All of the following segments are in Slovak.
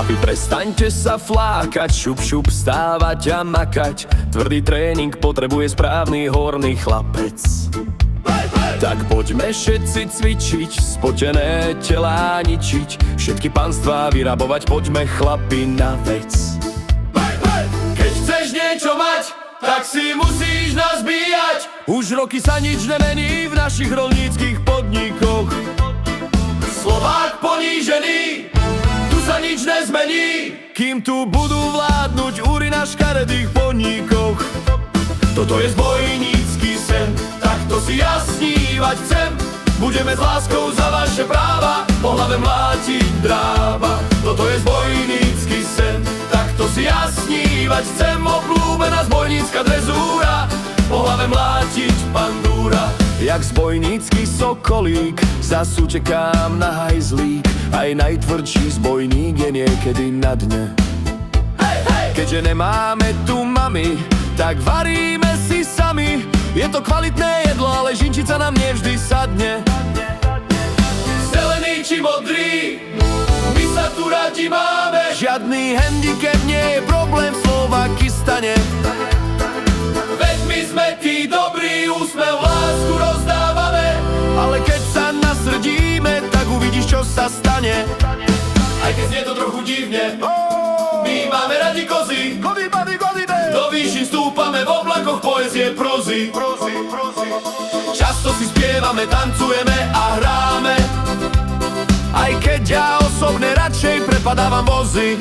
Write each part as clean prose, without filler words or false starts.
Chlapi, prestaňte sa flákať, šup šup stávať a makať. Tvrdý tréning potrebuje správny horný chlapec. Tak poďme všetci cvičiť, spotené telá ničiť, všetky panstvá vyrabovať, poďme chlapi na vec. Keď chceš niečo mať, tak si musíš nazbíjať. Už roky sa nič nemení v našich roľníckych podnikoch. Slovák ponížený, tu sa nič nezmení, kým tu budú vládnuť úry na škaredých podnikoch. Toto je zbojnícky sen, takto si ja snívať chcem. Budeme s láskou za vaše práva po hlave mlátiť drába. Toto je zbojnícky sen, takto si ja snívať chcem. Obľúbená zbojnícka drezúra, po hlave mlátiť pandúra. Jak zbojnícky sokolík, zas utekám na hajzlík. Aj najtvrdší zbojník je niekedy na dne. Keďže nemáme tu mami, tak varíme si sami. Je to kvalitné jedlo, ale žinčica nám nevždy sadne. Zelený či modrý, my sa tu radi máme. Žiadny handicap nie je problém v Slovakistane. Veď my sme tí dobrí, úsmev, lásku rozdávame. Ale keď sa nasrdíme, tak uvidíš, čo sa stane. Aj keď znie to trochu divne, my máme radi kozy. Do výšin stúpame v oblakoch poezie prozy. Často si spievame, tancujeme a hráme. Aj keď ja osobne radšej prepadávam vozy.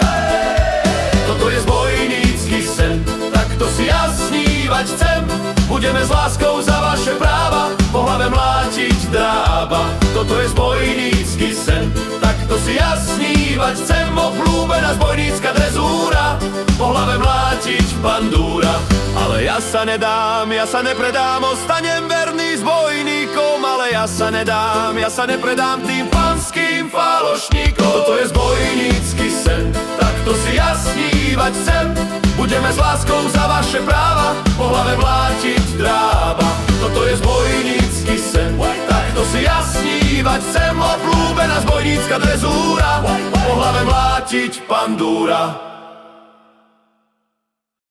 Toto je zbojnícky sen, takto si ja snívať chcem. Budeme s láskou za vaše práva po hlave mlátiť drába. Toto je zbojnícky sen, takto si ja snívať chcem. Obľúbená zbojnícka drezúra, po hlave mlátiť pandúra. Ale ja sa nedám, ja sa nepredám, ostanem verný zbojníkom. Ale ja sa nedám, ja sa nepredám tým panským falošníkom. Toto je zbojnícky sen, takto si ja snívať chcem. Budeme s láskou za vaše práva po hlave mlátiť drába. Toto je zbojnícky sen, takto si ja snívať chcem. Obľúbená zbojnícka drezúra, po hlave mlátiť pandúra.